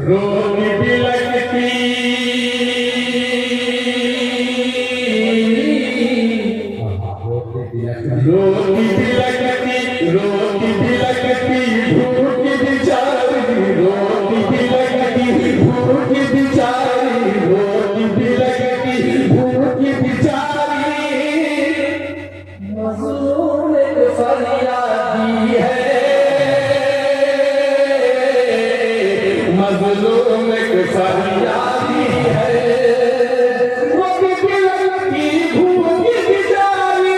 रोटी भी लगती रोटी भी लगती रोटी भी लगती भूख बिचारी रोटी भी लगती भूख बिचारी रोटी भी लगती भूख बिचारी मज़लूम ने फरियादी है मज़लूम ने फरियादी है रोटी भी लगती भूख बिचारी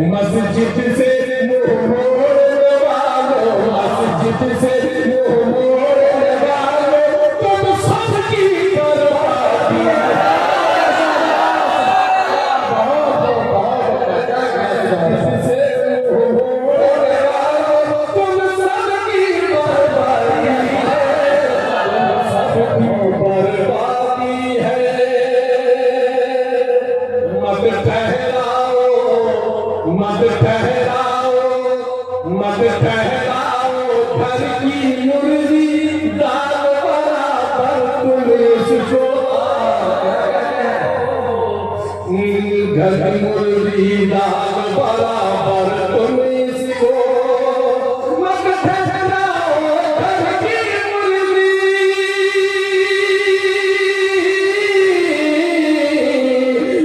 मस्जिद से मुंह मोड़ने वालों मस्जिद से मुंह मोड़ने वालों तुम सबकी बर्बादी से मुंह मोड़ने वालों तुम सबकी बर्बादी सबकी बर्बादी है मत ठहराओ मत ठहराओ घर की मुर्गी दाल बराबर तुम इसको घर की मुर्गी दाल बराबर तुम इसको मत ठहराओ घर की मुर्गी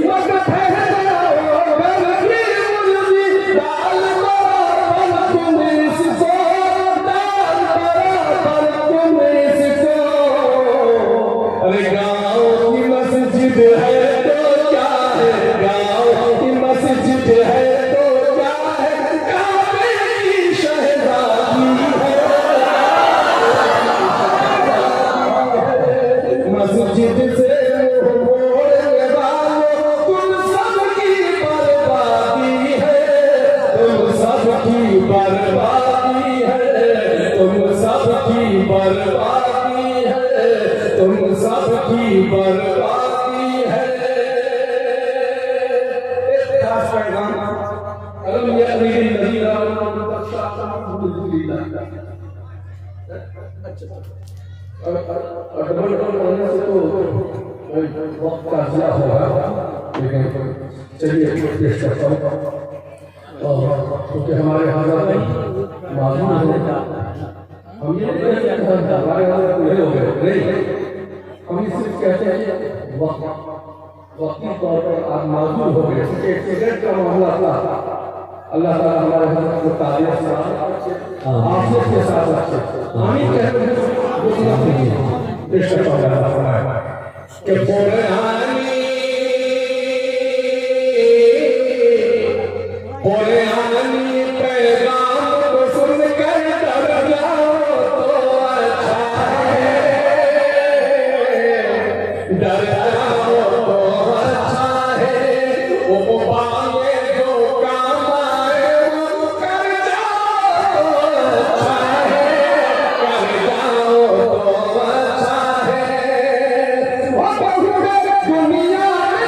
मत ठहराओ घर की मुर्गी दाल बराबर तुम इसको दाल बराबर तुम इसको अरे गाँव की मस्जिद है तो क्या है गाँव की मस्जिद है तो क्या है काबे की शहजादी है मस्जिद से मुंह मोड़ने वालों तुम सबकी बर्बादी है तुम सबकी बर्बादी है तुम सबकी बर्बादी है तुम सबकी बर्बादी है खास पैगाम अलम यअनी लल्लज़ीना आमनू तशअअ बिज़िक्रिल्लाह अकबर पढ़ने से तो वक्त का ज़िया होगा लेकिन चलिए पेश करता हूँ क्योंकि हमारे हाज़र मालूम है हम ये हमारे हाज़र पूरे हो गए नहीं हम सिर्फ कहते हैं वक्ती तौर पर आप माजूर हो गए क्योंकि एक्सीडेंट का मामला था अल्लाह ताला हमारे हज़रत को तारीफ से आफियत के साथ रखे आमीन कहते हैं दुनिया में पेश करता है कि कुरानी पैगाम को सुनकर डर जाओ तो अच्छा है डर जाओ तो अच्छा है वो बांगे जो काम आए वो कर जाओ अच्छा है कर जाओ तो अच्छा है वो बहुत दुनिया में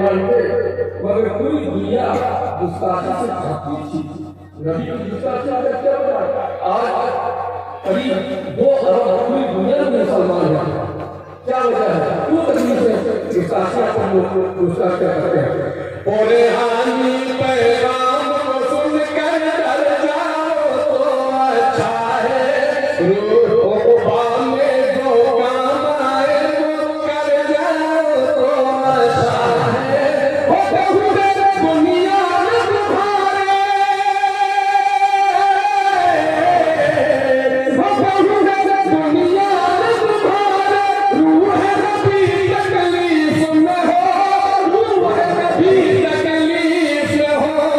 तुम्हारे मगर पूरी दुनिया गुस्ताखी से भागती थी नबी की गुस्ताखी क्या बता आज करीब 2 अरब पूरी दुनिया में मुसलमान हैं क्या वजह है क्यों तकलीफ है गुस्ताखी पर गुस्ताखी करते हैं बोले हानी पैगाम को सुनकर डर जाओ तो अच्छा है रूह बांगे जो काम आए वो कर जाओ तो अच्छा है दुनिया में तुम्हारे दुनिया में तुम्हारे रूह नबी तकलीफ में हो रूह नबी तकलीफ में हो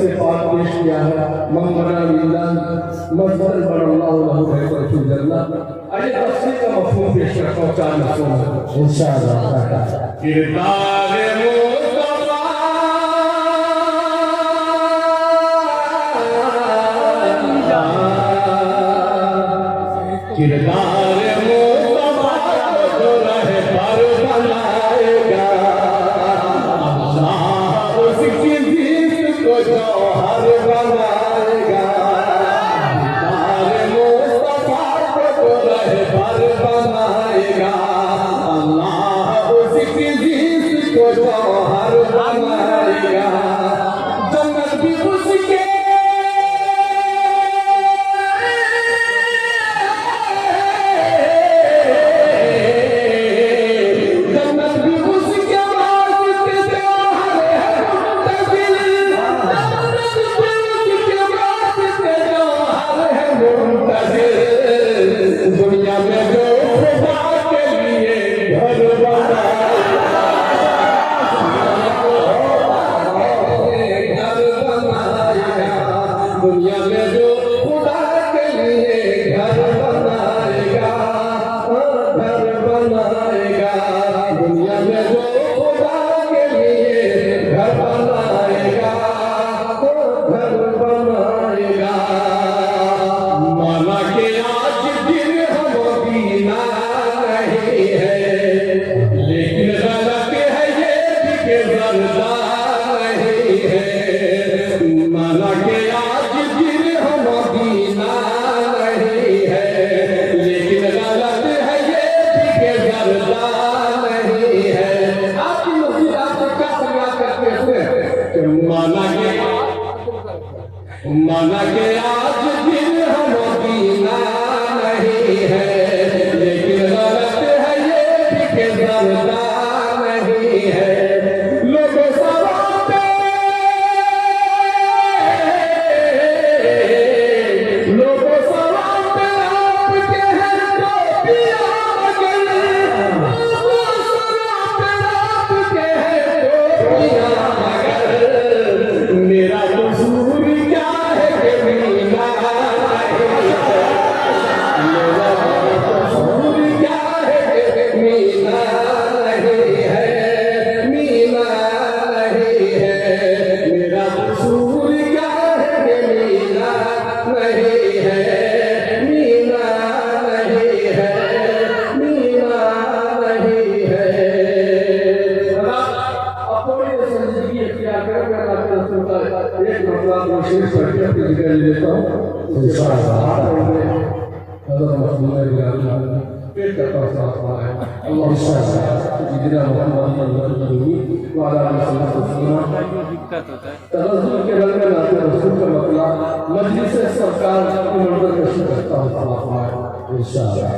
से पाक पेश किया है ममना मिल्लान मजदर बरल्लाहु लहु बैतुल जन्नत। आइए तफसीर का मफहूम पेश करता हूं 4 नस्लों में इंशाअल्लाह। किरदार मुस्तफा किरदार मुस्तफा जो रहे पर बनाएगा अल्लाह उसकी जीत को जौहर बनाएगा। किरदार मुस्तफा जो रहे पर बनाएगा अल्लाह उसकी जीत को जौहर बनाएगा। जन्नत भी उसके दुनिया में जो खुदा के लिए घर बनाएगा घर बनाएगा। दुनिया में जो खुदा के लिए घर बनाएगा घर बनाएगा। माना के आज दिन हम दीना नहीं है लेकिन गलत है ये भी के जरदा नहीं है। माना के आज दिन हम दीना नहीं है लेकिन गलत है ये भी के जरदा नहीं है। आपकी मस्जिद आपसे क्या फरियाद करते हैं कि माना के आज दिन हम दीना नहीं है लेकिन गलत है ये भी के जरदा नहीं है। लोगों सवाते लोगों सवाते आपके हैं तो पिया मगर लोगों सवाते आपके हैं तो पिया मगर मेरा कसूर क्या है कि मीना नहीं है। मेरा कसूर क्या है कि मीना नहीं है मीना नहीं है। मेरा कसूर क्या है कि मीना नहीं है मीना नहीं है मीना नहीं है। अपनी जिंदगी इख्तियार कर मैं आपके रसूल का एक मसला विशेष करके अपनी जिक्र लेता हूं इंशाअल्लाह। हज़रत मखदूम पेश करता हूं है अल्लाह जितना मोहम्मद वाला तवज्जुह के रंग में नाते रसूल का मसला मजलिस सरकार की मंजर कशी करता हूं इंशाअल्लाह।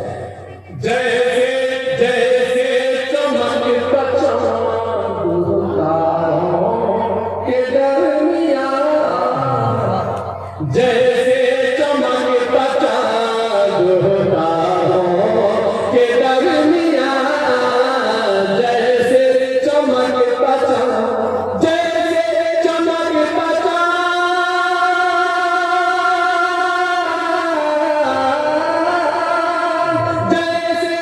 जैसे जैसे चमकता चांद तारों के दरमियां जैसे चमकता चांद तारों के दरमियां जैसे चमकता चांद जैसे चमकता चांद जैसे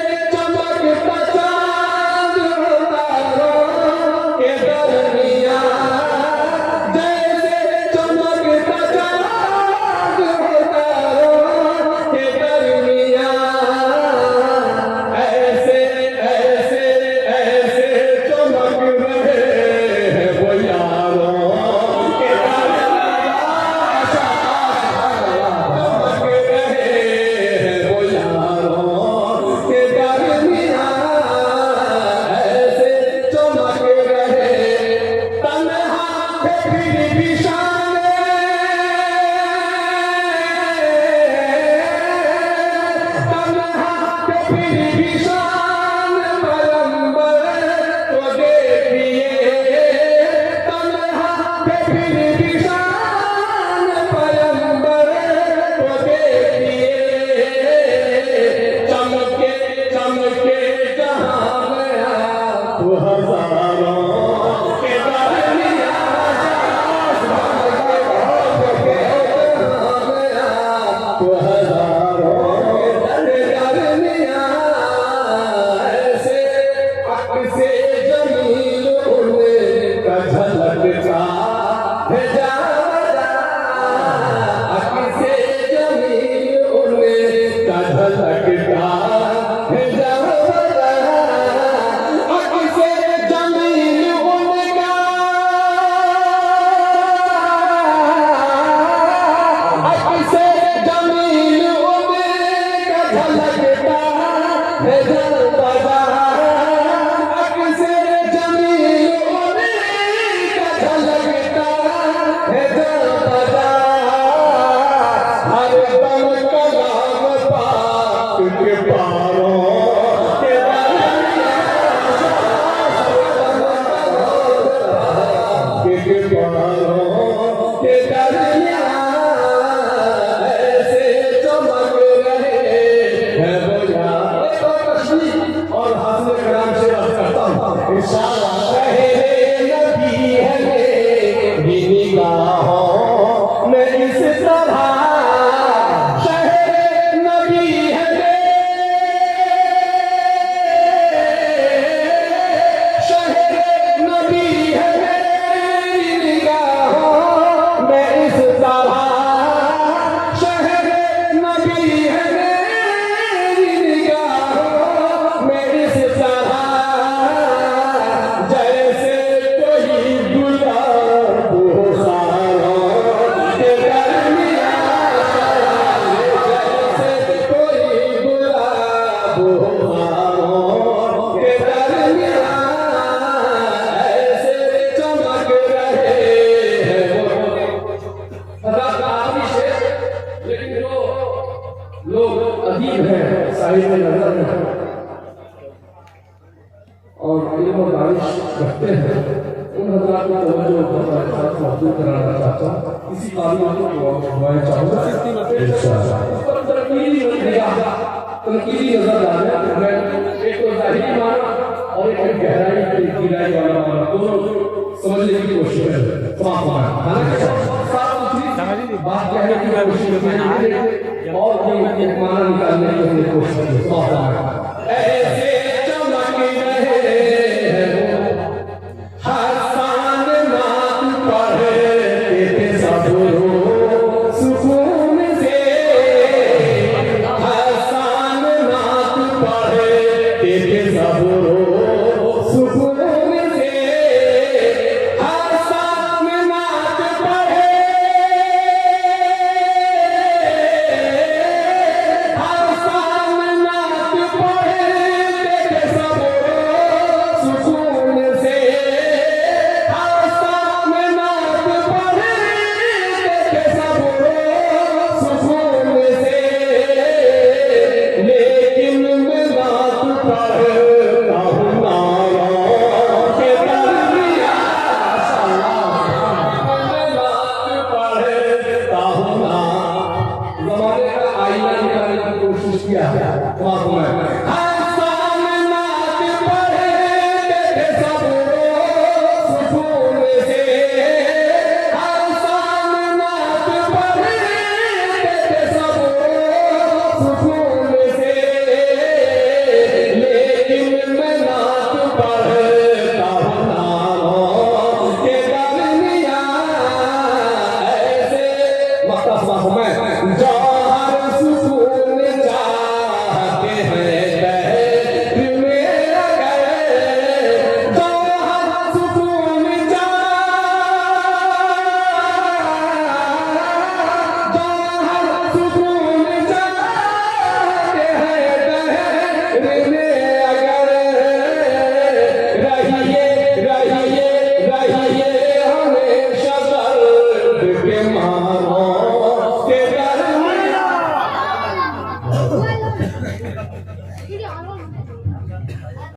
गर्मियां ऐसे चमक रहे हैं बोया। तो कश्मीर और हासिल कलाम से बात करता हूँ। इशारा रहे नबी है मेरी निगाहों में इस तरह शहर नबी है शहर नबी है मेरी निगाहों में इस तरह शहर नबी है मेरी निगाहों में इस तरह जैसे कोई गुलाब हो सारों के दरमियां जैसे कोई गुलाब हो सारों के दरमियां ऐसे चमक रहे हैं लेकिन जो लोग अदीब हैं साहिब में नजर में और इल्म और दानिश रखते हैं उन हजरात को तवज्जो हमारे साथ मौजूद कराना चाहता हूँ। इसी काबिल को दुआएं चाहूँगा इंशाअल्लाह। तनकीदी नजर डालें मैं एक तो ज़ाहिरी माना और एक गहराई गहराई वाला माना दोनों समझने की कोशिश करें। हालांकि बात कहने की कोशिश करें और भी एक माना निकालने की कोशिश करें। ऐसे चमक रहे हैं हसन नात पढ़े सब